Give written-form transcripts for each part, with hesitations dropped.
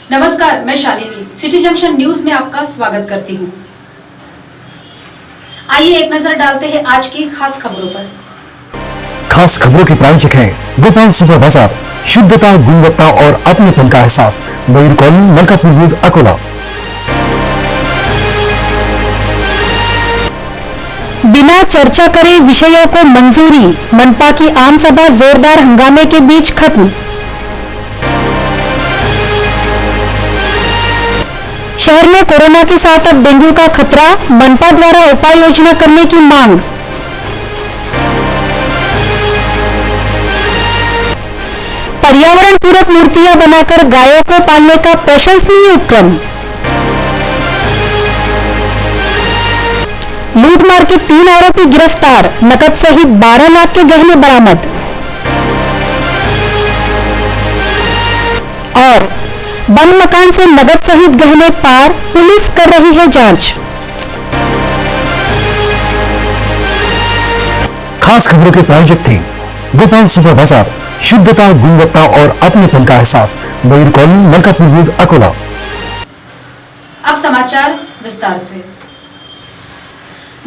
नमस्कार, मैं Shalini city junction news में आपका स्वागत करती हूं। आइए एक नजर डालते हैं आज की खास खबरों पर। खास खबरों के प्रायोजक हैं गोपाल सुपर बाजार, शुद्धता, गुणवत्ता और अपनेपन का एहसास, मयूर कॉलोनी, मलकापुर रोड, अकोला। बिना चर्चा करे विषयों को मंजूरी, मनपा की आम सभा जोरदार हंगामे के बीच खत्म। शहर में कोरोना के साथ अब डेंगू का खतरा, मनपा द्वारा उपाय योजना करने की मांग। पर्यावरण पूरक मूर्तियां बनाकर गायों को पालने का प्रशंसनीय उपक्रम। लूटमार के 3 आरोपी गिरफ्तार, नकद सहित 12 लाख के गहने बरामद। और बंद मकान से नकद सहित गहने पार, पुलिस कर रही है जांच। खास खबरों के प्रायोजक थे गोपाल सुपर बाजार, शुद्धता, गुणवत्ता और अपनेपन का एहसास, मयूर कॉलोनी, मलकापुर रोड, अकोला। अब समाचार विस्तार से।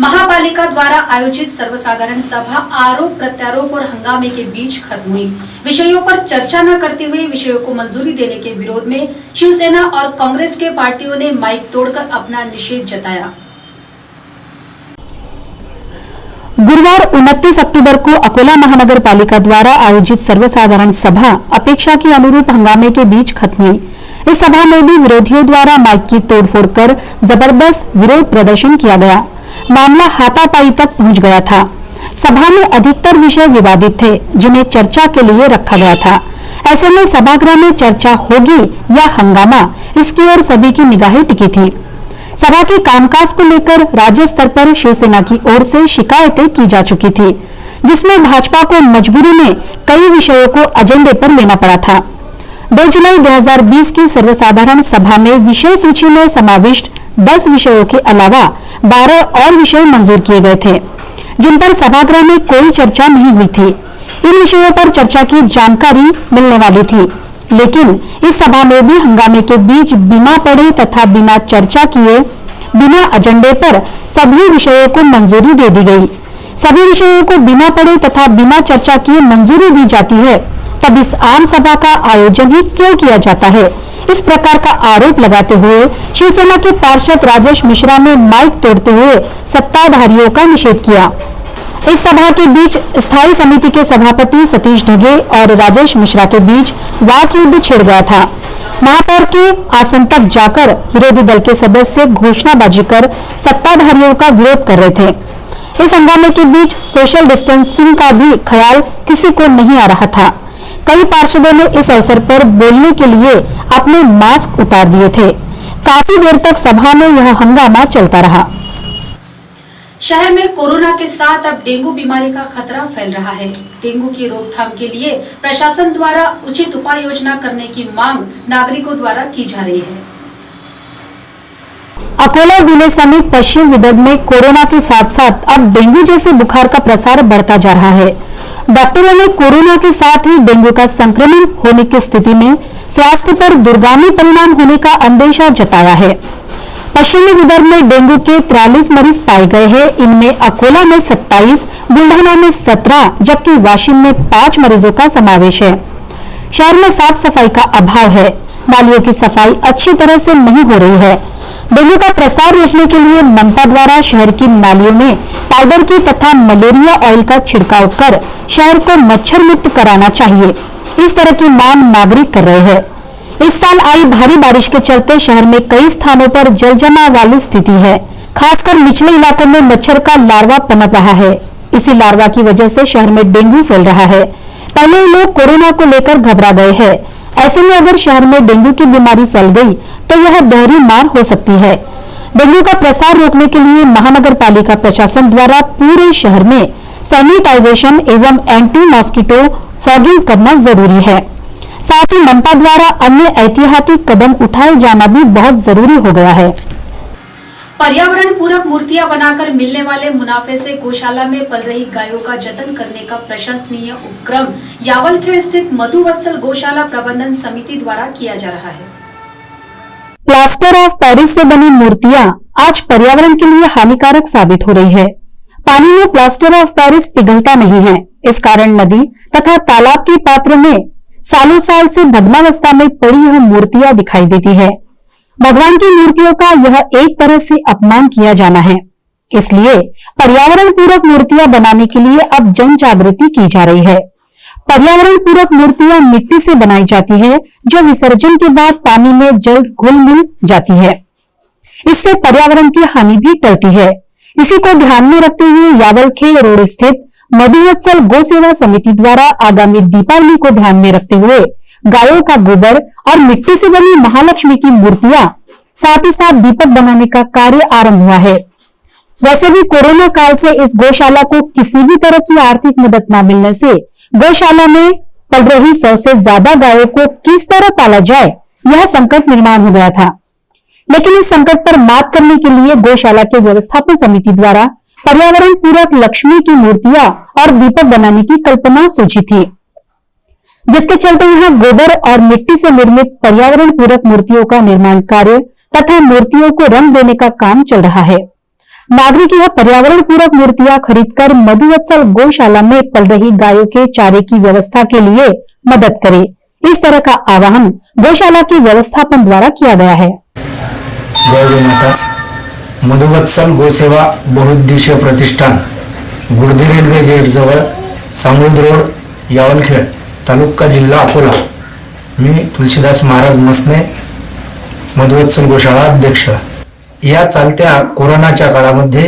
महापालिका द्वारा आयोजित सर्वसाधारण सभा आरोप प्रत्यारोप और हंगामे के बीच खत्म हुई। विषयों पर चर्चा न करते हुए विषयों को मंजूरी देने के विरोध में शिवसेना और कांग्रेस के पार्टियों ने माइक तोड़कर अपना निषेध जताया। गुरुवार 29 अक्टूबर को अकोला महानगर पालिका द्वारा आयोजित सर्वसाधारण सभा अपेक्षा के अनुरूप हंगामे के बीच खत्म हुई। इस सभा में भी विरोधियों द्वारा माइक की तोड़फोड़ कर जबरदस्त विरोध प्रदर्शन किया गया। मामला हाथापाई तक पहुंच गया था। सभा में अधिकतर विषय विवादित थे, जिन्हें चर्चा के लिए रखा गया था। ऐसे में सभागृह में चर्चा होगी या हंगामा, इसकी ओर सभी की निगाहें टिकी थी। सभा के कामकाज को लेकर राज्य स्तर पर शिवसेना की ओर से शिकायतें की जा चुकी थी, जिसमें भाजपा को मजबूरी में कई विषयों को एजेंडे पर लेना पड़ा था। 2 जुलाई 2020 की सर्वसाधारण सभा में विषय सूची में समाविष्ट 10 विषयों के अलावा 12 और विषय मंजूर किए गए थे, जिन पर सभागृह में कोई चर्चा नहीं हुई थी। इन विषयों पर चर्चा की जानकारी मिलने वाली थी, लेकिन इस सभा में भी हंगामे के बीच बिना पढ़े तथा बिना चर्चा किए बिना एजेंडे पर सभी विषयों को मंजूरी दे दी गई। सभी विषयों को बिना पढ़े तथा बिना चर्चा किए मंजूरी दी जाती है, तब इस आम सभा का आयोजन ही क्यों किया जाता है? इस प्रकार का आरोप लगाते हुए शिवसेना के पार्षद राजेश मिश्रा ने माइक तोड़ते हुए सत्ताधारियों का निषेध किया। इस सभा के बीच स्थायी समिति के सभापति सतीश ढगे और राजेश मिश्रा के बीच वाक युद्ध छिड़ गया था। महापौर के आसन तक जाकर विरोधी दल के सदस्य घोषणाबाजी कर सत्ताधारियों का विरोध कर रहे थे। इस हंगामे के बीच सोशल डिस्टेंसिंग का भी ख्याल किसी को नहीं आ रहा था। कई पार्षदों ने इस अवसर पर बोलने के लिए अपने मास्क उतार दिए थे। काफी देर तक सभा में यह हंगामा चलता रहा। शहर में कोरोना के साथ अब डेंगू बीमारी का खतरा फैल रहा है। डेंगू की रोकथाम के लिए प्रशासन द्वारा उचित उपाय योजना करने की मांग नागरिकों द्वारा की जा रही है। अकोला जिले समेत पश्चिम विदर्भ में कोरोना के साथ साथ अब डेंगू जैसे बुखार का प्रसार बढ़ता जा रहा है। डॉक्टरों ने कोरोना के साथ ही डेंगू का संक्रमण होने की स्थिति में स्वास्थ्य पर दुर्गामी परिणाम होने का अंदेशा जताया है। पश्चिमी विदर्भ में डेंगू के 43 मरीज पाए गए हैं। इनमें अकोला में 27, बुल्ढाना में 17, जबकि वाशिम में 5 मरीजों का समावेश है। शहर में साफ सफाई का अभाव है। नालियों की सफाई अच्छी तरह से नहीं हो रही है। डेंगू का प्रसार रोकने के लिए मनपा द्वारा शहर की नालियों में पाउडर की तथा मलेरिया ऑयल का छिड़काव कर शहर को मच्छर मुक्त कराना चाहिए। इस तरह की मांग नागरिक कर रहे हैं। इस साल आई भारी बारिश के चलते शहर में कई स्थानों पर जल जमाव वाली स्थिति है। खासकर निचले इलाकों में मच्छर का लार्वा पनप रहा है। इसी लार्वा की वजह से शहर में डेंगू फैल रहा है। पहले ही लोग कोरोना को लेकर घबरा गए हैं। ऐसे में अगर शहर में डेंगू की बीमारी फैल गई तो यह दोहरी मार हो सकती है। डेंगू का प्रसार रोकने के लिए महानगर पालिका प्रशासन द्वारा पूरे शहर में सैनिटाइजेशन एवं एंटी मॉस्किटो फॉगिंग करना जरूरी है। साथ ही मनपा द्वारा अन्य ऐतिहासिक कदम उठाए जाना भी बहुत जरूरी हो गया है। पर्यावरण पूरक मूर्तियां बनाकर मिलने वाले मुनाफे से गौशाला में पल रही गायों का जतन करने का प्रशंसनीय उपक्रम यावलखेड़ स्थित मधुवत्सल गौशाला प्रबंधन समिति द्वारा किया जा रहा है। प्लास्टर ऑफ पेरिस से बनी मूर्तियां आज पर्यावरण के लिए हानिकारक साबित हो रही है। पानी में प्लास्टर ऑफ पेरिस पिघलता नहीं है। इस कारण नदी तथा तालाब के पात्र में सालों साल से भग्नावस्था में पड़ी यह मूर्तियां दिखाई देती है। भगवान की मूर्तियों का यह एक तरह से अपमान किया जाना है। इसलिए पर्यावरण पूरक मूर्तियां बनाने के लिए अब जन जागृति की जा रही है। पर्यावरण पूरक मूर्तियां मिट्टी से बनाई जाती है, जो विसर्जन के बाद पानी में जल्द घुल मिल जाती है। इससे पर्यावरण की हानि भी टलती है। इसी को ध्यान में रखते हुए यावलखेड़ रोड स्थित मधुवत्सल गौ सेवा समिति द्वारा आगामी दीपावली को ध्यान में रखते हुए गायों का गोबर और मिट्टी से बनी महालक्ष्मी की मूर्तियां साथ ही साथ दीपक बनाने का कार्य आरंभ हुआ है। वैसे भी कोरोना काल से इस गौशाला को किसी भी तरह की आर्थिक मदद न मिलने से गौशाला में पल रही 100 से ज्यादा गायों को किस तरह पाला जाए, यह संकट निर्माण हो गया था। लेकिन इस संकट पर मात करने के लिए गौशाला के व्यवस्थापन समिति द्वारा पर्यावरण पूरक लक्ष्मी की मूर्तियां और दीपक बनाने की कल्पना सोची थी, जिसके चलते यहां गोबर और मिट्टी से निर्मित पर्यावरण पूरक मूर्तियों का निर्माण कार्य तथा मूर्तियों को रंग देने का काम चल रहा है। नागरिक यह पर्यावरण पूरक मूर्तियां खरीदकर मधुवत्सल गौशाला में पल रही गायों के चारे की व्यवस्था के लिए मदद करे, इस तरह का आह्वान गौशाला के व्यवस्थापन द्वारा किया गया है। जय गौ माता। मधुवत्सल गोसेवा बहुउद्देशीय प्रतिष्ठान, गुर्दे रेल्वे गेट जवळ, सांगोद रोड, यावलखेड, तालुका जिल्हा अकोला। मी तुलसीदास महाराज मसने, मधुवत्सल गोशाळा अध्यक्ष। या चालत्या कोरोनाच्या काळामध्ये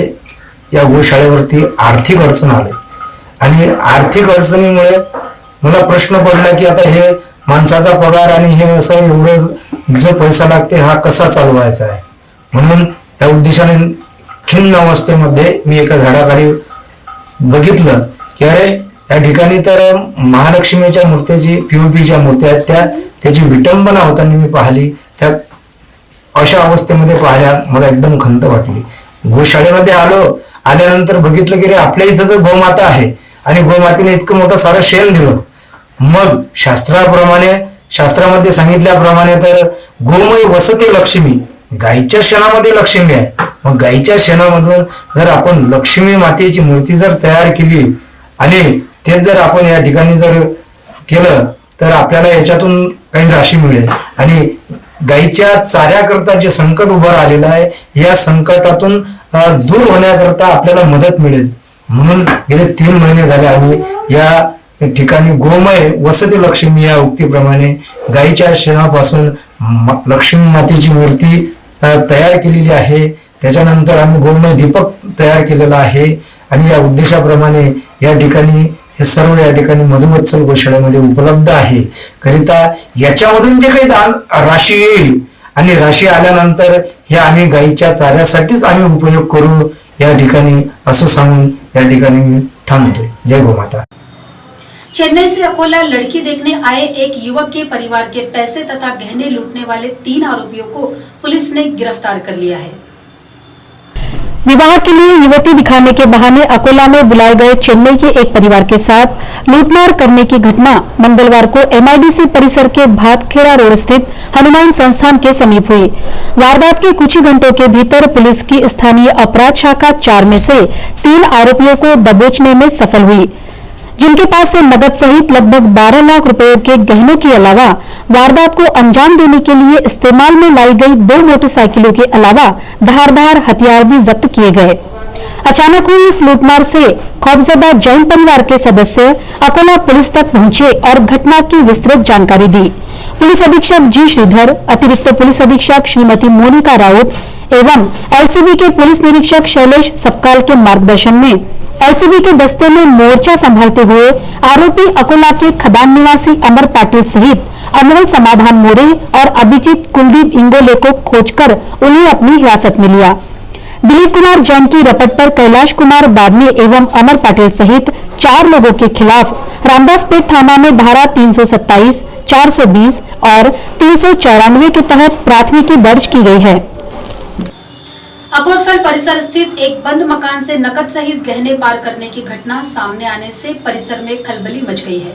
या गोशाळेवरती आर्थिक अडचण आली आणि आर्थिक अडचणीमुळे मला प्रश्न पडला की आता हे माणसाचा पगार आणि हे असं एवढं जो पैसा लागते हा कसा चालवायचा आहे। म्हणून या उद्देशाने खिन्न अवस्थेमध्ये मी एका झाडाखाली बघितलं की अरे या ठिकाणी तर महालक्ष्मीच्या मूर्त्याची पीओपीच्या मूर्त्या आहेत, त्याची विटंबना होताना मी पाहिली। त्या अशा अवस्थेमध्ये पाहिल्या मला एकदम खंत वाटली। गोशाळेमध्ये आल्यानंतर बघितलं की रे आपल्या इथं तर गोमाता आहे आणि गोमातेने इतकं मोठं सारं शेण दिलं। मग शास्त्रामध्ये सांगितल्याप्रमाणे तर गोमय वसती लक्ष्मी, गायीच्या शेणामध्ये लक्ष्मी आहे। मग गायीच्या शेणामधून जर आपण लक्ष्मी मातेची मूर्ती जर तयार केली आणि तेच जर आपण या ठिकाणी जर केलं तर आपल्याला याच्यातून काही राशी मिळेल आणि गायीच्या चाऱ्याकरता जे संकट उभं आलेलं आहे या संकटातून दूर होण्याकरता आपल्याला मदत मिळेल। म्हणून गेले 3 महिने झाले आम्ही या ठिकाणी गोमय वसती लक्ष्मी या उक्तीप्रमाणे गायीच्या शेणापासून लक्ष्मी मातेची मूर्ती तयार केलेली आहे। त्याच्यानंतर आम्ही गोमय दीपक तयार केलेला आहे आणि या उद्देशाप्रमाणे या ठिकाणी हे सर्व या ठिकाणी मधुवत्सल गोशाळेमध्ये उपलब्ध आहे। करिता याच्यामधून जे काही राशी येईल आणि राशी आल्यानंतर हे आम्ही गायीच्या चाऱ्यासाठीच आम्ही उपयोग करू या ठिकाणी असं सांगून या ठिकाणी मी थांबतोय। जय गौ माता। चेन्नई से अकोला लड़की देखने आए एक युवक के परिवार के पैसे तथा गहने लूटने वाले 3 आरोपियों को पुलिस ने गिरफ्तार कर लिया है। विवाह के लिए युवती दिखाने के बहाने अकोला में बुलाए गए चेन्नई के एक परिवार के साथ लूटमार करने की घटना मंगलवार को एमआईडीसी परिसर के भातखेड़ा रोड स्थित हनुमान संस्थान के समीप हुई। वारदात के कुछ ही घंटों के भीतर पुलिस की स्थानीय अपराध शाखा 4 में से 3 आरोपियों को दबोचने में सफल हुई, जिनके पास से नगद सहित लगभग 12 लाख रुपए के गहनों के अलावा वारदात को अंजाम देने के लिए इस्तेमाल में लाई गई 2 मोटरसाइकिलों के अलावा धारदार हथियार भी जब्त किए गए। अचानक हुई इस लूटमार से खौफजदा जैन परिवार के सदस्य अकोला पुलिस तक पहुंचे और घटना की विस्तृत जानकारी दी। पुलिस अधीक्षक जी श्रीधर, अतिरिक्त पुलिस अधीक्षक श्रीमती मोनिका राउत एवं एलसीबी के पुलिस निरीक्षक शैलेश सपकाल के मार्गदर्शन में एलसीबी के दस्ते में मोर्चा संभालते हुए आरोपी अकोला के खदान निवासी अमर पाटिल सहित अमोल समाधान मोरे और अभिजीत कुलदीप इंगोले को खोजकर उन्हें अपनी हिरासत में लिया। दिलीप कुमार जैन की रपट पर कैलाश कुमार बादमे एवं अमर पाटिल सहित 4 लोगों के खिलाफ रामदासपेट थाना में धारा 327, 420 और 394 के तहत प्राथमिकी दर्ज की गई है। अकोटफल परिसर स्थित एक बंद मकान से नकद सहित गहने पार करने की घटना सामने आने से परिसर में खलबली मच गई है।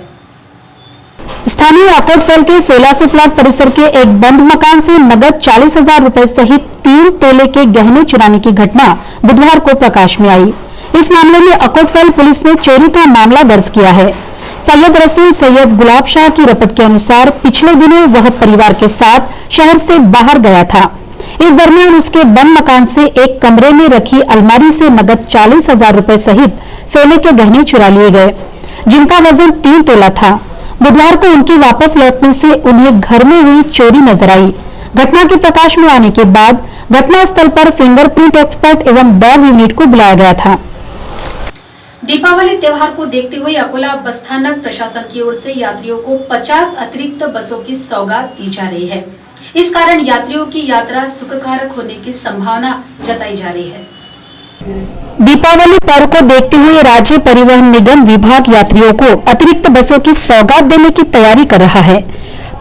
स्थानीय अकोटफल के 1600 प्लॉट परिसर के एक बंद मकान से नगद 40,000 रुपए सहित 3 तोले के गहने चुराने की घटना बुधवार को प्रकाश में आई। इस मामले में अकोटफल पुलिस ने चोरी का मामला दर्ज किया है। सैयद रसूल सैयद गुलाब शाह की रपट के अनुसार पिछले दिनों वह परिवार के साथ शहर से बाहर गया था। इस दरमियान उसके बंद मकान से एक कमरे में रखी अलमारी से नगद 40,000 रुपए सहित सोने के गहने चुरा लिए गए, जिनका वजन 3 तोला था। बुधवार को उनके वापस लौटने से उन्हें घर में हुई चोरी नजर आई। घटना के प्रकाश में आने के बाद घटनास्थल पर फिंगरप्रिंट एक्सपर्ट एवं डॉग यूनिट को बुलाया गया था। दीपावली त्योहार को देखते हुए अकोला बस स्थानक प्रशासन की ओर से यात्रियों को 50 अतिरिक्त बसों की सौगात दी जा रही है। इस कारण यात्रियों की यात्रा सुखकारक होने की संभावना जताई जा रही है। दीपावली पर्व को देखते हुए राज्य परिवहन निगम विभाग यात्रियों को अतिरिक्त बसों की सौगात देने की तैयारी कर रहा है।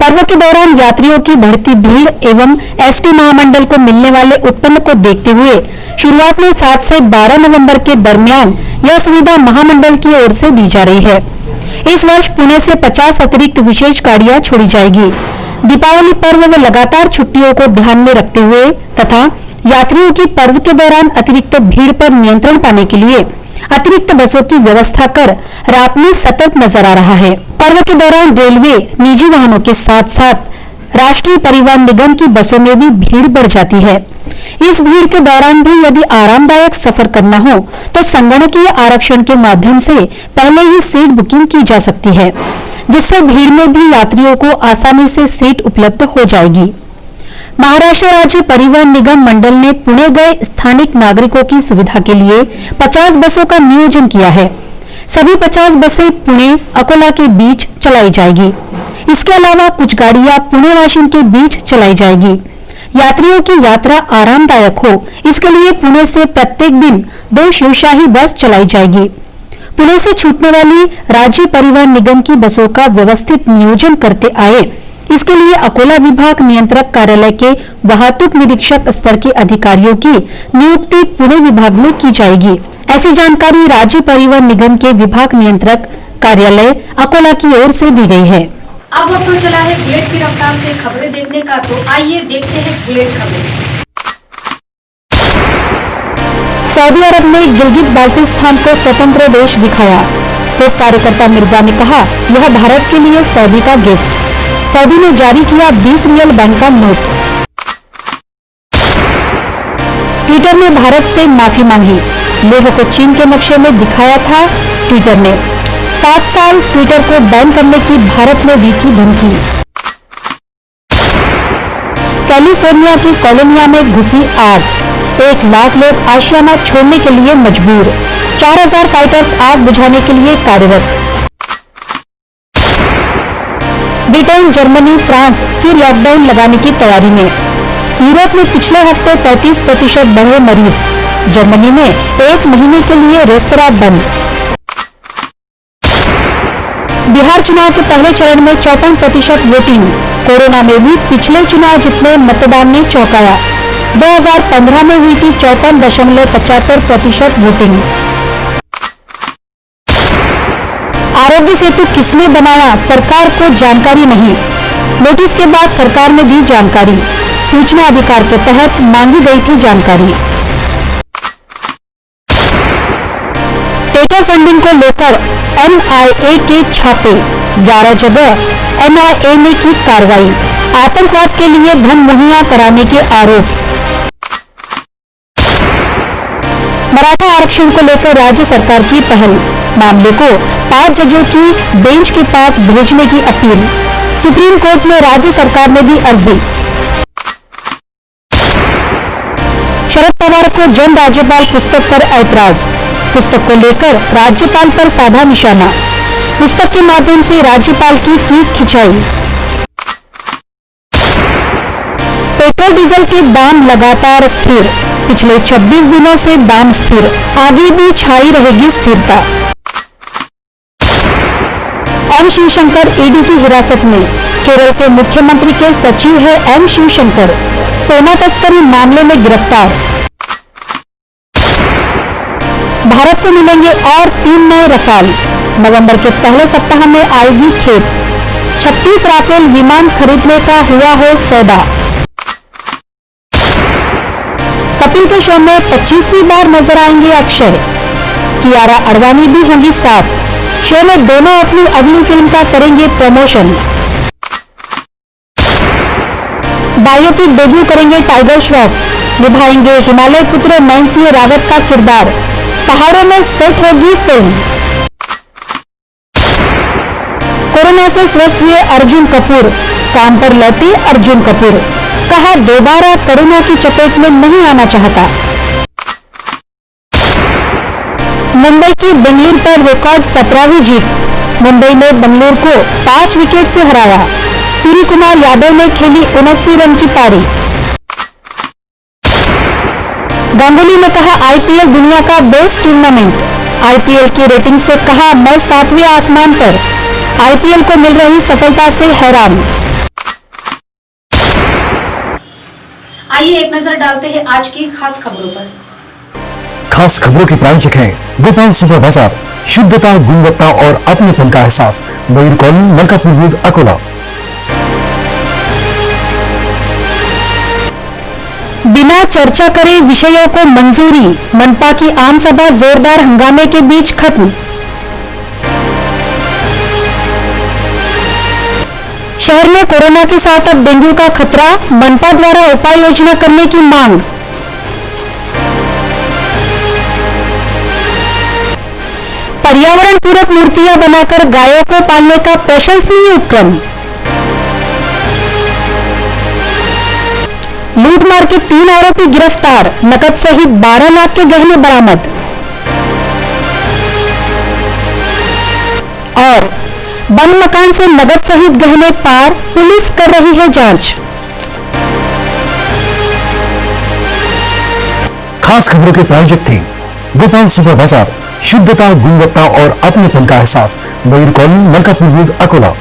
पर्व के दौरान यात्रियों की बढ़ती भीड़ एवं एसटी महामंडल को मिलने वाले उत्पन्न को देखते हुए शुरुआत में 7 से 12 नवंबर के दरमियान यह सुविधा महामंडल की ओर से दी जा रही है। इस वर्ष पुणे से 50 अतिरिक्त विशेष गाड़ियां छोड़ी जाएगी। दीपावली पर्व व लगातार छुट्टियों को ध्यान में रखते हुए तथा यात्रियों की पर्व के दौरान अतिरिक्त भीड़ पर नियंत्रण पाने के लिए अतिरिक्त बसों की व्यवस्था कर रात में सतर्क नजर आ रहा है। पर्व के दौरान रेलवे निजी वाहनों के साथ साथ राष्ट्रीय परिवहन निगम की बसों में भी भीड़ बढ़ जाती है। इस भीड़ के दौरान भी यदि आरामदायक सफर करना हो तो संगणकीय आरक्षण के माध्यम से पहले ही सीट बुकिंग की जा सकती है, जिससे भीड़ में भी यात्रियों को आसानी से सीट उपलब्ध हो जाएगी। महाराष्ट्र राज्य परिवहन निगम मंडल ने पुणे गए स्थानिक नागरिकों की सुविधा के लिए 50 बसों का नियोजन किया है। सभी 50 बसें पुणे अकोला के बीच चलाई जाएगी। इसके अलावा कुछ गाड़ियां पुणे वाशिम के बीच चलाई जाएगी। यात्रियों की यात्रा आरामदायक हो, इसके लिए पुणे से प्रत्येक दिन 2 शिवशाही बस चलाई जाएगी। पुणे से छूटने वाली राज्य परिवहन निगम की बसों का व्यवस्थित नियोजन करते आए। इसके लिए अकोला विभाग नियंत्रक कार्यालय के वाहतुक निरीक्षक स्तर के अधिकारियों की नियुक्ति पुणे विभाग में की जाएगी। ऐसी जानकारी राज्य परिवहन निगम के विभाग नियंत्रक कार्यालय अकोला की ओर से दी गई है। अब वक्त तो चला है बुलेट की रफ्तार से खबरें देखने का, तो आइए देखते हैं बुलेट खबरें। सऊदी अरब ने गिलगित बाल्टिस्तान को स्वतंत्र देश दिखाया। एक कार्यकर्ता मिर्जा ने कहा, यह भारत के लिए सऊदी का गिफ्ट। सऊदी ने जारी किया 20 रियल बैंक का नोट। ट्विटर ने भारत से माफी मांगी। लेह को चीन के नक्शे में दिखाया था ट्विटर ने। 7 साल ट्विटर को बैन करने की भारत ने दी थी धमकी। कैलिफोर्निया की कॉलोनिया में घुसी आग। 1 लाख लोग आशियाना छोड़ने के लिए मजबूर। 4000 फाइटर्स आग बुझाने के लिए कार्यरत। ब्रिटेन, जर्मनी, फ्रांस फिर लॉकडाउन लगाने की तैयारी में। यूरोप में पिछले हफ्ते 33% बढ़े मरीज। जर्मनी में 1 महीने के लिए रेस्तरां बंद। बिहार चुनाव के पहले चरण में 54% वोटिंग। कोरोना में भी पिछले चुनाव जितने मतदान ने चौंकाया। 2015 में हुई थी 54.75% वोटिंग। आरोग्य सेतु किसने बनाया, सरकार को जानकारी नहीं। नोटिस के बाद सरकार ने दी जानकारी। सूचना अधिकार के तहत मांगी गई थी जानकारी। टेटर फंडिंग को लेकर एनआईए के छापे। 11 जगह एनआईए ने की कार्रवाई। आतंकवाद के लिए धन मुहैया कराने के आरोप। मराठा आरक्षण को लेकर राज्य सरकार की पहल। मामले को 5 जजों की बेंच के पास भेजने की अपील। सुप्रीम कोर्ट में राज्य सरकार ने दी अर्जी। शरद पवार को जन राज्यपाल पुस्तक पर ऐतराज। पुस्तक को लेकर राज्यपाल पर साधा निशाना। पुस्तक के माध्यम से राज्यपाल की खिंचाई। पेट्रोल डीजल के दाम लगातार स्थिर। पिछले 26 दिनों से दाम स्थिर। आगे भी छाई रहेगी स्थिरता। एम शिवशंकर ईडी की हिरासत में। केरल के मुख्यमंत्री के सचिव है एम शिवशंकर। सोना तस्करी मामले में गिरफ्तार। भारत को मिलेंगे और 3 नए रफाल। नवंबर के पहले सप्ताह में आएगी खेप। 36 राफेल विमान खरीदने का हुआ है सौदा। कपिल के शो में 25वीं बार नजर आएंगे अक्षय। कियारा अडवाणी भी होंगी साथ। शो में दोनों अपनी अगली फिल्म का करेंगे प्रमोशन। बायोपिक डेब्यू करेंगे टाइगर श्रॉफ, निभाएंगे हिमालय पुत्र नयन सिंह रावत का किरदार। पहाड़ों में सेट होगी फिल्म। कोरोना से स्वस्थ हुए अर्जुन कपूर, काम पर लौटे अर्जुन कपूर। कहा दोबारा कोरोना की चपेट में नहीं आना चाहता। मुंबई की बेंगलुरु पर रिकॉर्ड 17वीं जीत। मुंबई ने बेंगलुरु को 5 विकेट से हराया। सूर्य कुमार यादव ने खेली 79 रन की पारी। गांगुली ने कहा आईपीएल दुनिया का बेस्ट टूर्नामेंट। आईपीएल की रेटिंग से कहा मैं 7वें आसमान पर। आईपीएल को मिल रही सफलता से हैरान। आइए एक नजर डालते हैं आज की खास खबरों पर। खास खबरों की प्रायोजक हैं गोपाल सुपर बाजार, शुद्धता, गुणवत्ता और अपनेपन का एहसास, मयूर कॉलोनी, मलकापुर रोड, अकोला। बिना चर्चा करे विषयों को मंजूरी। मनपा की आम सभा जोरदार हंगामे के बीच खत्म। शहर में कोरोना के साथ अब डेंगू का खतरा। मनपा द्वारा उपाय योजना करने की मांग। पर्यावरण पूरक मूर्तियां बनाकर गायों को पालने का प्रशंसनीय उपक्रम। लूटमार के 3 आरोपी गिरफ्तार। नकद सहित 12 लाख के गहने बरामद। और बंद मकान से नकद सहित गहने पार, पुलिस कर रही है जांच। खास खबरों के प्रायोजक थे गोपाल सुपर बाजार, शुद्धता, गुणवत्ता और अपनेपन का एहसास, मयूर कॉलोनी, मलकापुर रोड, अकोला।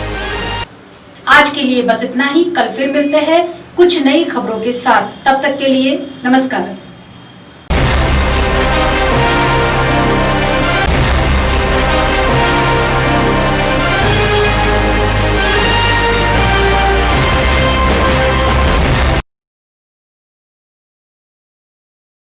आज के लिए बस इतना ही। कल फिर मिलते हैं कुछ नई खबरों के साथ। तब तक के लिए नमस्कार।